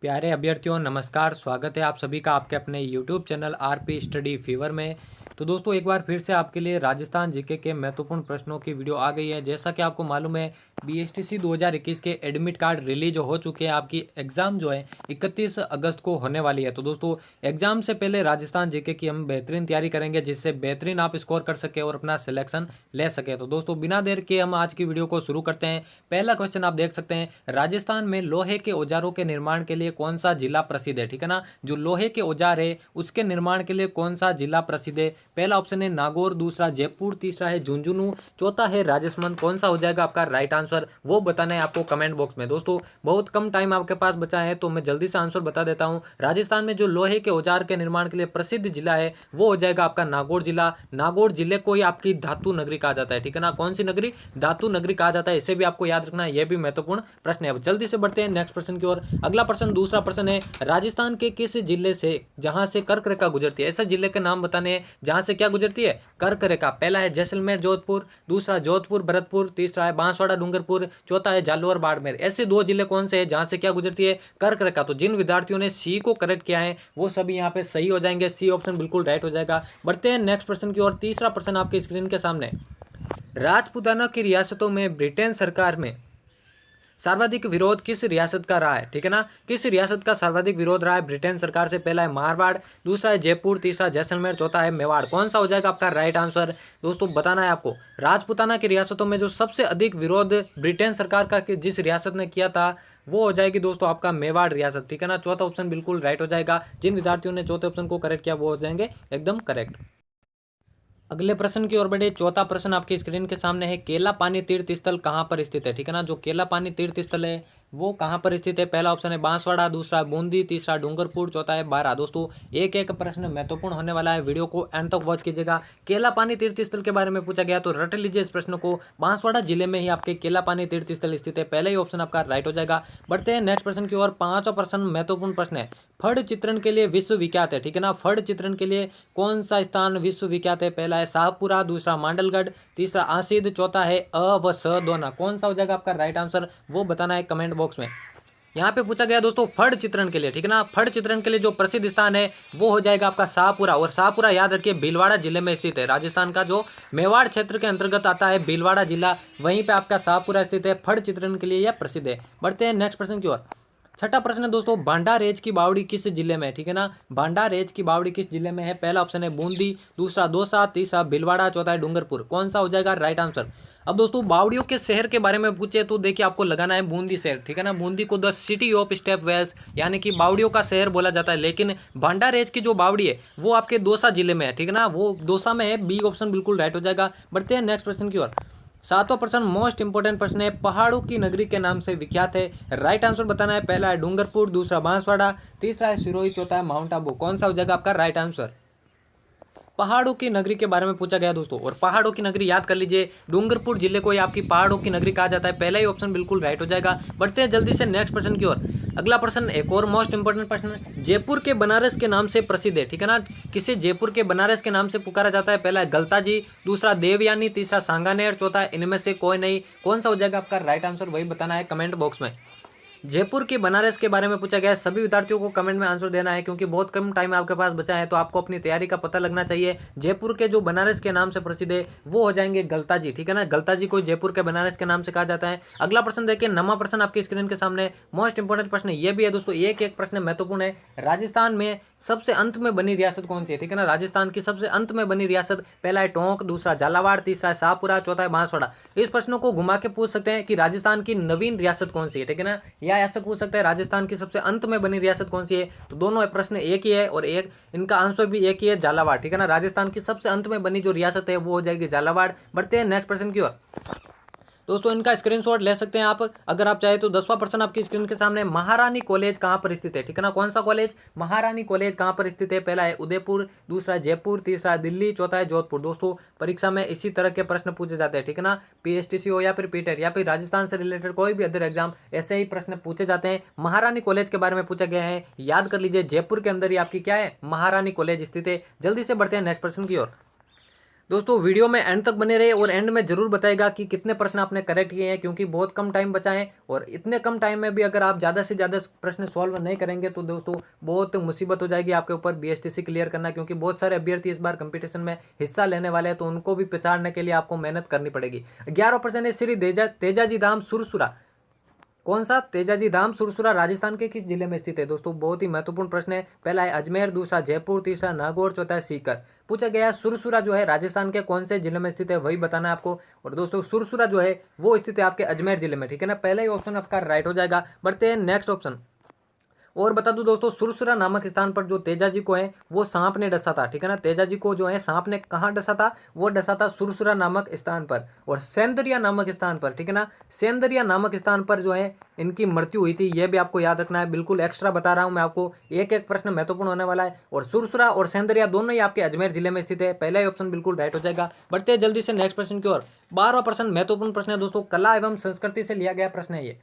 प्यारे अभ्यर्थियों नमस्कार। स्वागत है आप सभी का आपके अपने YouTube channel RP study fever में। तो दोस्तों एक बार फिर से आपके लिए राजस्थान जीके के महत्वपूर्ण प्रश्नों की वीडियो आ गई है। जैसा कि आपको मालूम है बीएसटीसी 2021 के एडमिट कार्ड रिलीज हो चुके हैं। आपकी एग्ज़ाम जो है 31 अगस्त को होने वाली है। तो दोस्तों एग्ज़ाम से पहले राजस्थान जीके की हम बेहतरीन तैयारी करेंगे जिससे बेहतरीन आप स्कोर कर सके और अपना सिलेक्शन ले सके। तो दोस्तों बिना देर के हम आज की वीडियो को शुरू करते हैं। पहला क्वेश्चन आप देख सकते हैं, राजस्थान में लोहे के औजारों के निर्माण के लिए कौन सा जिला प्रसिद्ध है। ठीक है ना, जो लोहे के औजार है उसके निर्माण के लिए कौन सा जिला प्रसिद्ध है। पहला ऑप्शन है नागौर, दूसरा जयपुर, तीसरा है झुंझुनू, चौथा है राजसमंद। कौन सा हो जाएगा आपका राइट आंसर वो बताना है आपको कमेंट बॉक्स में। दोस्तों बहुत कम टाइम आपके पास बचा है तो मैं जल्दी से आंसर बता देता हूं। राजस्थान में जो लोहे के औजार के निर्माण के लिए प्रसिद्ध जिला है वो हो जाएगा आपका नागौर जिला। नागौर जिले को ही आपकी धातु नगरी कहा जाता है। ठीक है ना, कौन सी नगरी? धातु नगरी कहा जाता है। इसे भी आपको याद रखना है, यह भी महत्वपूर्ण प्रश्न है। अब जल्दी से बढ़ते हैं नेक्स्ट प्रश्न की ओर। अगला प्रश्न दूसरा प्रश्न है, राजस्थान के किस जिले से जहां से कर्क रेखा गुजरती है। ऐसे जिले के नाम बताने हैं जहां से क्या गुजरती है, कर्क रेखा। पहला है जैसलमेर जोधपुर, दूसरा जोधपुर भरतपुर, तीसरा है बांसवाड़ा डूंगरपुर, चौथा है जालोर बाड़मेर। ऐसे दो जिले कौन से हैं जहां से क्या गुजरती है, कर्क रेखा। तो जिन विद्यार्थियों ने सी को करेक्ट किया है वो सभी यहाँ पे सही हो जाएंगे। सी ऑप्शन बिल्कुल राइट हो जाएगा। बढ़ते हैं नेक्स्ट प्रश्न की ओर। तीसरा प्रश्न आपके स्क्रीन के सामने, राजपूताना की रियासतों में ब्रिटेन सरकार में सर्वाधिक विरोध किस रियासत का रहा है। ठीक है ना, किस रियासत का सर्वाधिक विरोध रहा है ब्रिटेन सरकार से। पहला है मारवाड़, दूसरा है जयपुर, तीसरा जैसलमेर, चौथा है मेवाड़। कौन सा हो जाएगा आपका राइट आंसर दोस्तों बताना है आपको। राजपूताना की रियासतों में जो सबसे अधिक विरोध ब्रिटेन सरकार का जिस रियासत ने किया था वो हो जाएगी दोस्तों आपका मेवाड़ रियासत। ठीक है ना, चौथा ऑप्शन बिल्कुल राइट हो जाएगा। जिन विद्यार्थियों ने चौथे ऑप्शन को करेक्ट किया वो हो जाएंगे एकदम करेक्ट। अगले प्रश्न की ओर बढ़े। चौथा प्रश्न आपकी स्क्रीन के सामने है, केला पानी तीर्थ स्थल कहाँ पर स्थित है। ठीक है ना, जो केला पानी तीर्थ स्थल है वो कहाँ पर स्थित है। पहला ऑप्शन है बांसवाड़ा, दूसरा बूंदी, तीसरा डूंगरपुर, चौथा है बारा। दोस्तों एक एक प्रश्न महत्वपूर्ण होने वाला है, वीडियो को एंड तक वॉच कीजिएगा। केला पानी तीर्थ स्थल के बारे में पूछा गया तो रट लीजिए इस प्रश्न को। बांसवाड़ा जिले में ही आपके केला पानी तीर्थ स्थल स्थित है। पहले ही ऑप्शन आपका राइट हो जाएगा। बढ़ते हैं नेक्स्ट प्रश्न की ओर। पांचवा प्रश्न महत्वपूर्ण प्रश्न है, फड़ चित्रण के लिए विश्व विख्यात है। ठीक है ना, फड़ चित्रण के लिए कौन सा स्थान विश्व विख्यात है। पहला है शाहपुरा, दूसरा मांडलगढ़, तीसरा आसिद, चौथा है अ व स दोना। कौन सा हो जाएगा आपका राइट आंसर वो बताना है कमेंट बॉक्स में। यहाँ पे पूछा गया दोस्तों फड़ चित्रण के लिए। ठीक है ना, फड़ चित्रण के लिए जो प्रसिद्ध स्थान है वो हो जाएगा आपका शाहपुरा। और शाहपुरा याद रखिए भीलवाड़ा जिले में स्थित है। राजस्थान का जो मेवाड़ क्षेत्र के अंतर्गत आता है भीलवाड़ा जिला, वहीं पे आपका शाहपुरा स्थित है। फड़ चित्रण के लिए यह प्रसिद्ध है। बढ़ते हैं नेक्स्ट प्रश्न की ओर। छठा प्रश्न है दोस्तों, भांडारेज की बावड़ी किस जिले में है। ठीक है ना, भांडारेज की बावड़ी किस जिले में है। पहला ऑप्शन है बूंदी, दूसरा दौसा, तीसरा भीलवाड़ा, चौथा है डूंगरपुर। कौन सा हो जाएगा राइट आंसर। अब दोस्तों बावड़ियों के शहर के बारे में पूछे तो देखिए आपको लगाना है बूंदी शहर। ठीक है ना, बूंदी को the city of step wells यानी कि बावड़ियों का शहर बोला जाता है। लेकिन भांडारेज की जो बावड़ी है वो आपके दौसा जिले में है। ठीक है ना, वो दौसा में है। बी ऑप्शन बिल्कुल राइट हो जाएगा। बढ़ते हैं नेक्स्ट प्रश्न की ओर। सातवां प्रश्न मोस्ट इंपोर्टेंट प्रश्न है, पहाड़ों की नगरी के नाम से विख्यात है। राइट आंसर बताना है। पहला है डूंगरपुर, दूसरा बांसवाड़ा, तीसरा है सिरोही, चौथा है माउंट आबू। कौन सा हो जाएगा आपका राइट आंसर। पहाड़ों की नगरी के बारे में पूछा गया दोस्तों, और पहाड़ों की नगरी याद कर लीजिए डूंगरपुर जिले को ही आपकी पहाड़ों की नगरी कहा जाता है। पहला ही ऑप्शन बिल्कुल राइट हो जाएगा। बढ़ते हैं जल्दी से नेक्स्ट प्रश्न की ओर। अगला प्रश्न एक और मोस्ट इंपोर्टेंट प्रश्न, जयपुर के बनारस के नाम से प्रसिद्ध है। ठीक है ना, किसे जयपुर के बनारस के नाम से पुकारा जाता है। पहला है गलता जी, दूसरा देवयानी, तीसरा सांगानेर, चौथा इनमें से कोई नहीं। कौन सा हो जाएगा आपका राइट आंसर वही बताना है कमेंट बॉक्स में। जयपुर की बनारस के बारे में पूछा गया है। सभी विद्यार्थियों को कमेंट में आंसर देना है क्योंकि बहुत कम टाइम आपके पास बचा है तो आपको अपनी तैयारी का पता लगना चाहिए। जयपुर के जो बनारस के नाम से प्रसिद्ध है वो हो जाएंगे गलता जी। ठीक है ना, गलता जी को जयपुर के बनारस के नाम से कहा जाता है। अगला प्रश्न देखिए, नवा प्रश्न आपकी स्क्रीन के सामने, मोस्ट इंपोर्टेंट प्रश्न ये भी है दोस्तों। एक एक प्रश्न महत्वपूर्ण है। राजस्थान में सबसे अंत में बनी रियासत कौन सी है। ठीक है ना, राजस्थान की सबसे अंत में बनी रियासत, पहला है टोंक, दूसरा झालावाड़, तीसरा है शाहपुरा, चौथा है बांसवाड़ा। इस प्रश्नों को घुमा के पूछ सकते हैं कि राजस्थान की नवीन रियासत कौन सी है। ठीक है ना, या ऐसा पूछ सकते हैं राजस्थान की सबसे अंत में बनी रियासत कौन सी है। तो दोनों प्रश्न एक ही है और एक इनका आंसर भी एक ही है, झालावाड़। ठीक है ना, राजस्थान की सबसे अंत में बनी जो रियासत है वो हो जाएगी झालावाड़। बढ़ते हैं नेक्स्ट प्रश्न की ओर। दोस्तों इनका स्क्रीनशॉट ले सकते हैं आप अगर आप चाहे तो। 10वां प्रश्न आपकी स्क्रीन के सामने, महारानी कॉलेज कहां पर स्थित है। ठीक है ना, कौन सा कॉलेज, महारानी कॉलेज कहां पर स्थित है। पहला है उदयपुर, दूसरा जयपुर, तीसरा दिल्ली, चौथा है जोधपुर। दोस्तों परीक्षा में इसी तरह के प्रश्न पूछे जाते हैं। ठीक है ना, पीएसटीसी हो या फिर पीटेट या फिर राजस्थान से रिलेटेड कोई भी अदर एग्जाम, ऐसे ही प्रश्न पूछे जाते हैं। महारानी कॉलेज के बारे में पूछा गया है, याद कर लीजिए जयपुर के अंदर ही आपकी क्या है महारानी कॉलेज स्थित है। जल्दी से बढ़ते हैं नेक्स्ट प्रश्न की ओर। दोस्तों वीडियो में एंड तक बने रहे और एंड में जरूर बताएगा कि कितने प्रश्न आपने करेक्ट किए हैं, क्योंकि बहुत कम टाइम बचा है और इतने कम टाइम में भी अगर आप ज़्यादा से ज़्यादा प्रश्न सॉल्व नहीं करेंगे तो दोस्तों बहुत मुसीबत हो जाएगी आपके ऊपर बीएसटीसी क्लियर करना, क्योंकि बहुत सारे अभ्यर्थी इस बार कंपटीशन में हिस्सा लेने वाले हैं, तो उनको भी पछाड़ने के लिए आपको मेहनत करनी पड़ेगी। 11वां प्रश्न है, श्री तेजाजी धाम सुरसुरा, कौन सा तेजाजी धाम सुरसुरा राजस्थान के किस जिले में स्थित है? दोस्तों बहुत ही महत्वपूर्ण प्रश्न है। पहला है अजमेर, दूसरा जयपुर, तीसरा नागौर, चौथा है सीकर। पूछा गया है सुरसुरा जो है राजस्थान के कौन से जिले में स्थित है, वही बताना है आपको। और दोस्तों सुरसुरा जो है वो स्थित है आपके अजमेर जिले में, ठीक है ना। पहला ही ऑप्शन आपका राइट हो जाएगा। बढ़ते हैं नेक्स्ट ऑप्शन। और बता दूं दोस्तों, सुरसुरा नामक स्थान पर जो तेजाजी को है वो सांप ने डसा था, ठीक है ना। तेजाजी को जो है सांप ने कहाँ डसा था? वो डसा था सुरसुरा नामक स्थान पर और सेंदरिया नामक स्थान पर, ठीक है ना। सेंदरिया नामक स्थान पर जो है इनकी मृत्यु हुई थी, यह भी आपको याद रखना है। बिल्कुल एक्स्ट्रा बता रहा हूं मैं आपको, एक एक प्रश्न महत्वपूर्ण होने वाला है। और सुरसुरा और सेंदरिया दोनों ही आपके अजमेर जिले में स्थित है। पहला ही ऑप्शन बिल्कुल राइट हो जाएगा। बढ़ते हैं जल्दी से नेक्स्ट प्रश्न की ओर। 12वां प्रश्न महत्वपूर्ण प्रश्न है दोस्तों, कला एवं संस्कृति से लिया गया प्रश्न है ये।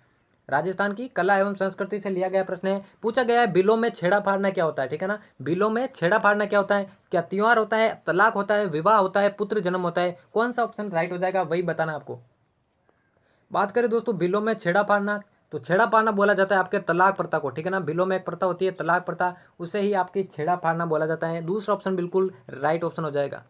राजस्थान की कला एवं संस्कृति से लिया गया प्रश्न है। पूछा गया है बिलों में छेड़ा फाड़ना क्या होता है, ठीक है ना। बिलों में छेड़ा फाड़ना क्या होता है? क्या त्योहार होता है, तलाक होता है, विवाह होता है, पुत्र जन्म होता है? कौन सा ऑप्शन राइट हो जाएगा वही बताना आपको। बात करें दोस्तों बिलों में छेड़ा फाड़ना, तो छेड़ा फाड़ना बोला जाता है आपके तलाक प्रथा को, ठीक है ना। बिलों में एक प्रथा होती है तलाक प्रथा, उसे ही आपकी छेड़ा फाड़ना बोला जाता है। दूसरा ऑप्शन बिल्कुल राइट ऑप्शन हो जाएगा।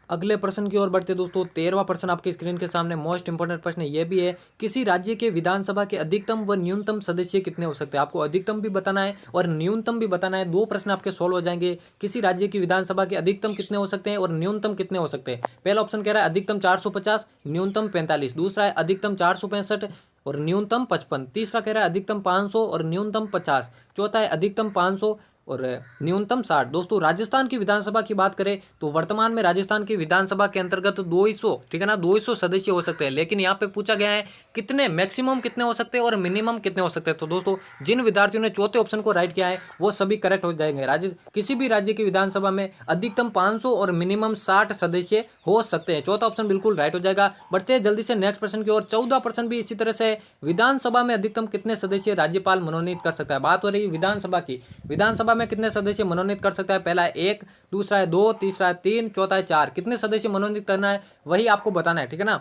अगले प्रश्न की ओर बढ़ते दोस्तों। 13वां प्रश्न आपके स्क्रीन के सामने मोस्ट इंपोर्टेंट प्रश्न ये भी है, किसी राज्य के विधानसभा के अधिकतम व न्यूनतम सदस्य कितने हो सकते हैं? आपको अधिकतम भी बताना है और न्यूनतम भी बताना है। दो प्रश्न आपके सोल्व हो जाएंगे। किसी राज्य की विधानसभा के अधिकतम कितने हो सकते हैं और न्यूनतम कितने हो सकते हैं? पहला ऑप्शन कह रहा है अधिकतम 450, न्यूनतम 45। दूसरा है अधिकतम 465 और न्यूनतम 55। तीसरा कह रहा है अधिकतम 500 और न्यूनतम 50। चौथा है अधिकतम 500 और न्यूनतम 60। दोस्तों राजस्थान की विधानसभा की बात करें तो वर्तमान में राजस्थान की विधानसभा के अंतर्गत 200, ठीक है ना, 200 सदस्य हो सकते हैं। लेकिन यहाँ पे पूछा गया है कितने मैक्सिमम कितने हो सकते हैं और मिनिमम कितने हो सकते हैं। तो दोस्तों जिन विद्यार्थियों ने चौथे ऑप्शन को राइट किया है वो सभी करेक्ट हो जाएंगे। किसी भी राज्य की विधानसभा में अधिकतम 500 और मिनिमम 60 सदस्य हो सकते हैं। चौथा ऑप्शन बिल्कुल राइट हो जाएगा। बढ़ते हैं जल्दी से नेक्स्ट प्रश्न की ओर। 14 प्रश्न भी इसी तरह से, विधानसभा में अधिकतम कितने सदस्य राज्यपाल मनोनीत कर सकता है? बात हो रही है विधानसभा की। विधानसभा में कितने सदस्य मनोनीत कर सकता है? पहला है 1, दूसरा है 2, तीसरा है 3, चौथा है 4। कितने सदस्य मनोनीत करना है वही आपको बताना है, ठीक है ना।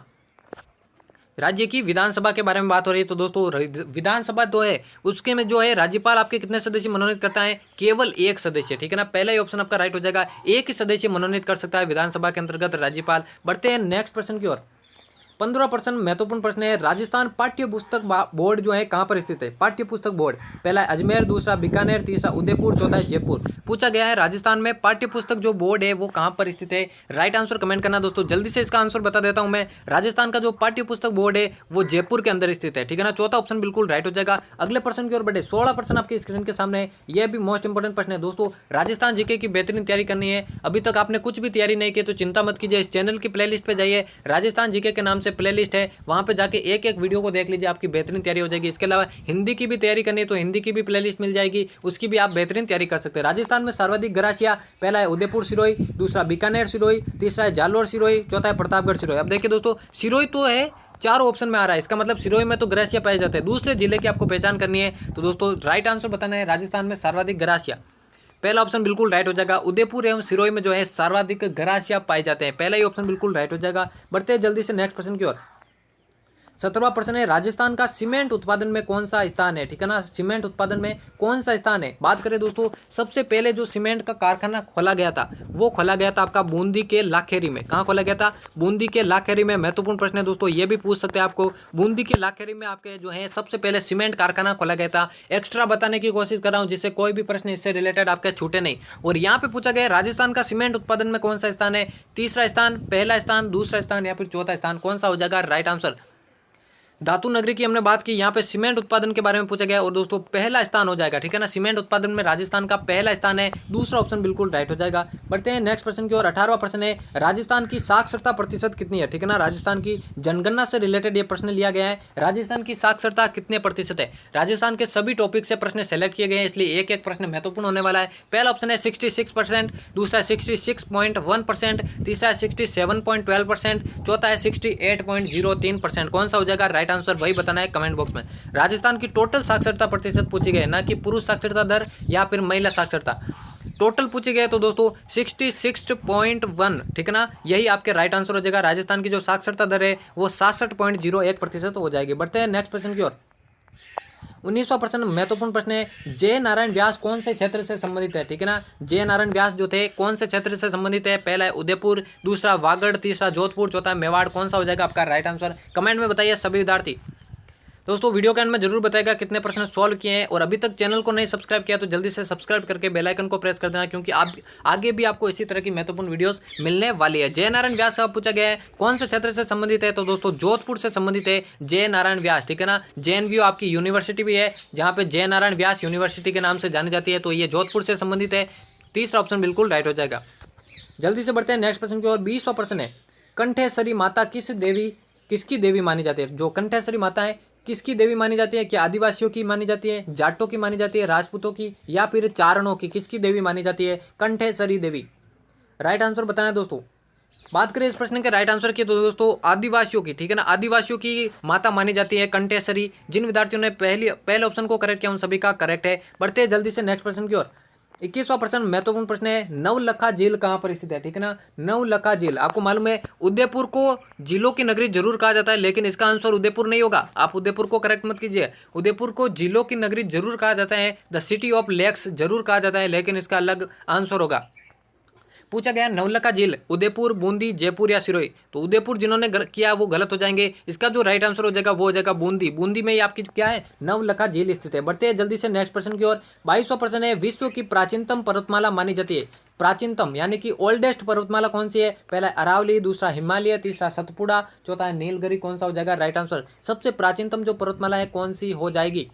राज्य की विधानसभा के बारे में बात हो रही है तो दोस्तों विधानसभा तो है उसके में जो है राज्यपाल आपके कितने सदस्य मनोनीत करता है? केवल 1 सदस्य, ठीक है ना। पहला ही ऑप्शन आपका राइट हो जाएगा। 1 ही सदस्य मनोनीत कर सकता है विधानसभा के अंतर्गत राज्यपाल। बढ़ते हैं नेक्स्ट प्रश्न की ओर। 15वां प्रश्न महत्वपूर्ण प्रश्न है, राजस्थान पाठ्य पुस्तक बोर्ड जो है कहां पर स्थित है? पाठ्य पुस्तक बोर्ड, पहला है अजमेर, दूसरा बीकानेर, तीसरा उदयपुर, चौथा है जयपुर। पूछा गया है राजस्थान में पाठ्य पुस्तक जो बोर्ड है वो कहां पर स्थित है? राइट आंसर कमेंट करना दोस्तों। जल्दी से इसका आंसर बता देता हूं मैं। राजस्थान का जो पाठ्य पुस्तक बोर्ड है वो जयपुर के अंदर स्थित है, ठीक है ना। चौथा ऑप्शन बिल्कुल राइट हो जाएगा। अगले प्रश्न की ओर बढ़े। 16 प्रश्न आपके स्क्रीन के सामने है, यह भी मोस्ट इंपोर्टेंट प्रश्न है दोस्तों। राजस्थान जीके की बेहतरीन तैयारी करनी है। अभी तक आपने कुछ भी तैयारी नहीं की तो चिंता मत कीजिए, इस चैनल की प्लेलिस्ट पे जाइए, राजस्थान जीके के नाम से प्लेलिस्ट है, वहां पे जाके एक एक वीडियो को देख लीजिए, आपकी बेहतरीन तैयारी हो जाएगी। इसके अलावा हिंदी की भी तैयारी करनी है तो हिंदी की भी प्लेलिस्ट मिल जाएगी, उसकी भी आप बेहतरीन तैयारी कर सकते हैं। राजस्थान में सर्वाधिक गरासिया, पहला है उदयपुर सिरोही, दूसरा बीकानेर सिरोही, तीसरा है जालोर सिरोही, चौथा है प्रतापगढ़ सिरोही। अब देखिए दोस्तों सिरोही तो है चारों ऑप्शन में आ रहा है, इसका मतलब सिरोही में तो गरासिया पाए जाते हैं। दूसरे जिले की आपको पहचान करनी है तो दोस्तों राइट आंसर बताना है राजस्थान में सर्वाधिक गरासिया। पहला ऑप्शन बिल्कुल राइट हो जाएगा। उदयपुर एवं सिरोही में जो है सर्वाधिक गरासिया पाए जाते हैं। पहला ही ऑप्शन बिल्कुल राइट हो जाएगा। बढ़ते हैं जल्दी से नेक्स्ट प्रश्न की ओर। 17वां प्रश्न है, राजस्थान का सीमेंट उत्पादन में कौन सा स्थान है? ठीक है ना, सीमेंट उत्पादन में कौन सा स्थान है? बात करें दोस्तों सबसे पहले जो सीमेंट का कारखाना खोला गया था वो खोला गया था आपका बूंदी के लाखेरी में। कहाँ खोला गया था? बूंदी के लाखेरी में। महत्वपूर्ण प्रश्न है दोस्तों, ये भी पूछ सकते हैं आपको। बूंदी के लाखेरी में आपके जो है सबसे पहले सीमेंट कारखाना खोला गया था। एक्स्ट्रा बताने की कोशिश कर रहा हूँ जिससे कोई भी प्रश्न इससे रिलेटेड आपके छूटे नहीं। और यहाँ पे पूछा गया राजस्थान का सीमेंट उत्पादन में कौन सा स्थान है? तीसरा स्थान, पहला स्थान, दूसरा स्थान या फिर चौथा स्थान, कौन सा हो जाएगा राइट आंसर? धातु नगरी की हमने बात की, यहाँ पे सीमेंट उत्पादन के बारे में पूछा गया और दोस्तों पहला स्थान हो जाएगा, ठीक है ना। सीमेंट उत्पादन में राजस्थान का पहला स्थान है, दूसरा ऑप्शन बिल्कुल राइट हो जाएगा। बढ़ते हैं नेक्स्ट प्रश्न की ओर। 18वां प्रश्न है, राजस्थान की साक्षरता प्रतिशत कितनी है? ठीक है ना, राजस्थान की जनगणना से रिलेटेड ये प्रश्न लिया गया है। राजस्थान की साक्षरता कितने प्रतिशत है? राजस्थान के सभी टॉपिक से प्रश्न सेलेक्ट किए गए हैं, इसलिए एक एक प्रश्न महत्वपूर्ण होने वाला है। पहला ऑप्शन है 66%, दूसरा 66.1%, तीसरा 67.12%, चौथा है 68.03%। कौन सा हो जाएगा राइट आंसर वही बताना है कमेंट बॉक्स में। राजस्थान की टोटल साक्षरता प्रतिशत पूछी गई है, ना कि पुरुष साक्षरता दर या फिर महिला साक्षरता। टोटल पूछे गए तो दोस्तों 66.1, ठीक है ना, यही आपके राइट आंसर हो जाएगा। राजस्थान की जो साक्षरता दर है वो 66.01% हो जाएगी। बढ़ते हैं नेक्स्ट प्रश्न की ओर। 19वां प्रश्न महत्वपूर्ण प्रश्न है, जय नारायण व्यास कौन से क्षेत्र से संबंधित है, ठीक है ना। जय नारायण व्यास जो थे कौन से क्षेत्र से संबंधित है, पहला है उदयपुर, दूसरा वागड़, तीसरा जोधपुर, चौथा मेवाड़। कौन सा हो जाएगा आपका राइट आंसर, कमेंट में बताइए सभी विद्यार्थी। दोस्तों वीडियो के एंड में जरूर बताएगा कितने प्रश्न सॉल्व किए हैं, और अभी तक चैनल को नहीं सब्सक्राइब किया तो जल्दी से सब्सक्राइब करके बेल आइकन को प्रेस कर देना, क्योंकि आप आगे भी आपको इसी तरह की महत्वपूर्ण वीडियोस मिलने वाली है। जय नारायण व्यास का पूछा गया है कौन से क्षेत्र से संबंधित है, तो दोस्तों जोधपुर से संबंधित है जय नारायण व्यास, ठीक है ना। JNVU आपकी यूनिवर्सिटी भी है जहाँ पे जय नारायण व्यास यूनिवर्सिटी के नाम से जानी जाती है, तो ये जोधपुर से संबंधित है। तीसरा ऑप्शन बिल्कुल राइट हो जाएगा। जल्दी से बढ़ते हैं नेक्स्ट प्रश्न की ओर। 20वां प्रश्न है, कंठेश्वरी माता किसकी देवी मानी जाती है। जो कंठेश्वरी माता है किसकी देवी मानी जाती है, क्या आदिवासियों की मानी जाती है, जाटों की मानी जाती है, राजपूतों की, या फिर चारणों की, किसकी देवी मानी जाती है, कंठेश्वरी देवी। राइट आंसर बताना है दोस्तों। बात करें इस प्रश्न के राइट आंसर की तो दोस्तों आदिवासियों की, ठीक है ना, आदिवासियों की माता मानी जाती है कंठेश्वरी। जिन विद्यार्थियों ने पहले ऑप्शन को करेक्ट किया उन सभी का करेक्ट है। बढ़ते हैं जल्दी से नेक्स्ट प्रश्न की ओर। 21वां प्रश्न महत्वपूर्ण प्रश्न है, नवलखा झील कहाँ पर स्थित है, ठीक है ना। नवलखा झील आपको मालूम है उदयपुर को झीलों की नगरी जरूर कहा जाता है, लेकिन इसका आंसर उदयपुर नहीं होगा। आप उदयपुर को करेक्ट मत कीजिए। उदयपुर को झीलों की नगरी जरूर कहा जाता है, द सिटी ऑफ लेक्स जरूर कहा जाता है, लेकिन इसका अलग आंसर होगा। पूछा गया नवलखा झील उदयपुर, बूंदी, जयपुर या सिरोही, तो उदयपुर जिन्होंने किया वो गलत हो जाएंगे। इसका जो राइट आंसर हो जाएगा वो हो जाएगा बूंदी। बूंदी में ही आपकी क्या है, नवलखा झील स्थित है। बढ़ते हैं जल्दी से नेक्स्ट प्रश्न की ओर। 22वां प्रश्न है, विश्व की प्राचीनतम पर्वतमाला मानी जाती है। प्राचीनतम यानी कि ओल्डेस्ट पर्वतमाला कौन सी है, पहला अरावली, दूसरा हिमालय, तीसरा सतपुड़ा, चौथा है नीलगिरी। कौन सा हो जाएगा राइट आंसर, सबसे प्राचीनतम जो पर्वतमाला है कौन सी हो जाएगी।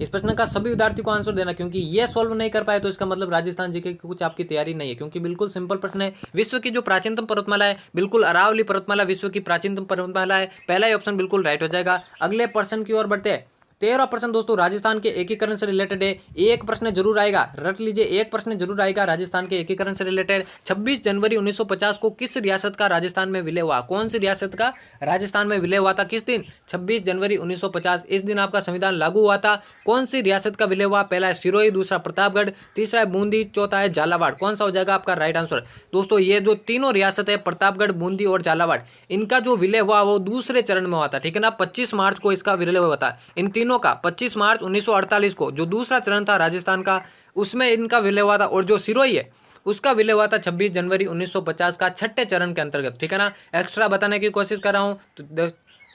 इस प्रश्न का सभी विद्यार्थी को आंसर देना, क्योंकि ये सॉल्व नहीं कर पाए तो इसका मतलब राजस्थान जीके की कुछ आपकी तैयारी नहीं है, क्योंकि बिल्कुल सिंपल प्रश्न है। विश्व की जो प्राचीनतम पर्वतमाला है बिल्कुल अरावली पर्वतमाला विश्व की प्राचीनतम पर्वतमाला है। पहला ही ऑप्शन बिल्कुल राइट हो जाएगा। अगले प्रश्न की ओर बढ़ते हैं। 13वां प्रश्न दोस्तों राजस्थान के एकीकरण से रिलेटेड है। एक प्रश्न जरूर आएगा, रट लीजिए, एक प्रश्न जरूर आएगा राजस्थान के एकीकरण से रिलेटेड। 26 जनवरी 1950 को किस रियासत का राजस्थान में विलय हुआ, कौन सी रियासत का राजस्थान में विलय हुआ था, किस दिन, 26 जनवरी 1950, इस दिन आपका संविधान लागू हुआ था। कौन सी रियासत का विलय हुआ, पहला है सिरोही, दूसरा प्रतापगढ़, तीसरा है बूंदी, चौथा है झालावाड़। कौन सा हो जाएगा आपका राइट आंसर। दोस्तों ये जो तीनों रियासत है प्रतापगढ़, बूंदी और झालावाड़, इनका जो विलय हुआ वो दूसरे चरण में हुआ था, ठीक है ना। 25 मार्च को इसका विलय हुआ था इन तीनों का। 25 मार्च 1948 को जो दूसरा चरण था राजस्थान का उसमें इनका विलय हुआ था, और जो सिरोही है उसका विलय हुआ था 26 जनवरी 1950 का छठे चरण के अंतर्गत, ठीक है ना। एक्स्ट्रा बताने की कोशिश कर रहा हूं तो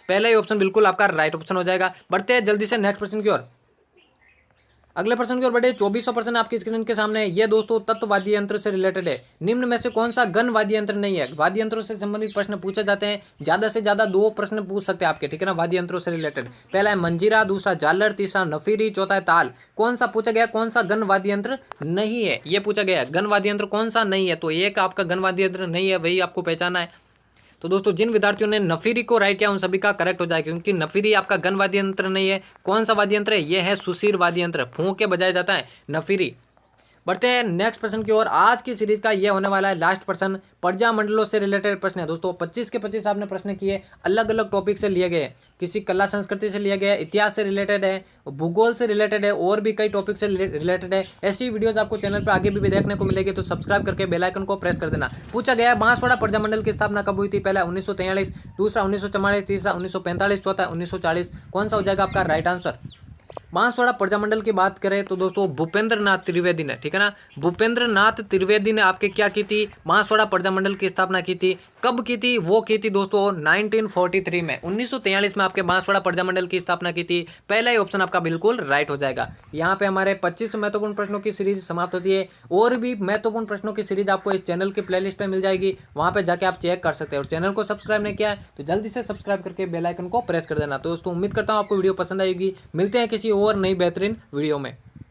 पहला ही ऑप्शन बिल्कुल आपका राइट ऑप्शन हो जाएगा। बढ़ते हैं जल्दी से नेक्स्ट प्रश्न की ओर। अगले प्रश्न की ओर बढ़े। 24वां प्रश्न आपकी स्क्रीन के सामने है। ये दोस्तों तत्व वाद्य यंत्र से रिलेटेड है। निम्न में से कौन सा गण वाद्य यंत्र नहीं है। वाद्य यंत्रों से संबंधित प्रश्न पूछे जाते हैं, ज्यादा से ज्यादा 2 प्रश्न पूछ सकते हैं आपके, ठीक है ना, वाद्य यंत्रों से रिलेटेड। पहला है मंजीरा, दूसरा झालर, तीसरा नफीरी, चौथा है ताल। कौन सा पूछा गया, कौन सा गण वाद्य यंत्र नहीं है, ये पूछा गया गण वाद्य यंत्र कौन सा नहीं है। तो एक आपका गण वाद्य यंत्र नहीं है, वही आपको पहचाना है। तो दोस्तों जिन विद्यार्थियों ने नफीरी को राइट किया उन सभी का करेक्ट हो जाएगा, क्योंकि नफीरी आपका गण वाद्य यंत्र नहीं है। कौन सा वाद्य यंत्र है, यह है सुशीर वाद्य यंत्र, फूंक के बजाया जाता है नफीरी। बढ़ते हैं नेक्स्ट प्रश्न की ओर। आज की सीरीज का ये होने वाला है लास्ट प्रश्न, प्रजामंडलों से रिलेटेड प्रश्न है दोस्तों। 25 के 25 आपने प्रश्न किए, अलग अलग टॉपिक से लिए गए, किसी कला संस्कृति से लिया गया है, इतिहास से रिलेटेड है, भूगोल से रिलेटेड है, और भी कई टॉपिक से रिलेटेड है। ऐसी वीडियोस आपको चैनल पर आगे भी देखने को मिलेगी, तो सब्सक्राइब करके बेल आइकन को प्रेस कर देना। पूछा गया है बांसवाड़ा प्रजामंडल की स्थापना कब हुई थी, पहला 1943, दूसरा 1944, तीसरा 1945, चौथा 1940। कौन सा हो जाएगा आपका राइट आंसर। बांसवाड़ा प्रजामंडल की बात करें तो दोस्तों भूपेंद्र नाथ त्रिवेदी ने, ठीक है ना, भूपेंद्र नाथ त्रिवेदी ने आपके क्या की थी, बांसवाड़ा प्रजामंडल की स्थापना की थी। कब की थी, वो की थी दोस्तों 1943 में, 1943 में आपके बांसवाड़ा प्रजामंडल की स्थापना की थी। पहला ही ऑप्शन आपका बिल्कुल राइट हो जाएगा। यहाँ पे हमारे 25 महत्वपूर्ण प्रश्नों की सीरीज समाप्त होती है। और भी महत्वपूर्ण प्रश्नों की सीरीज आपको इस चैनल की प्लेलिस्ट पे मिल जाएगी, वहाँ पे जाके आप चेक कर सकते हैं। और चैनल को सब्सक्राइब नहीं किया है तो जल्दी से सब्सक्राइब करके बेल आइकन को प्रेस कर देना। तो दोस्तों उम्मीद करता हूँ आपको वीडियो पसंद आएगी। मिलते हैं किसी और नई बेहतरीन वीडियो में।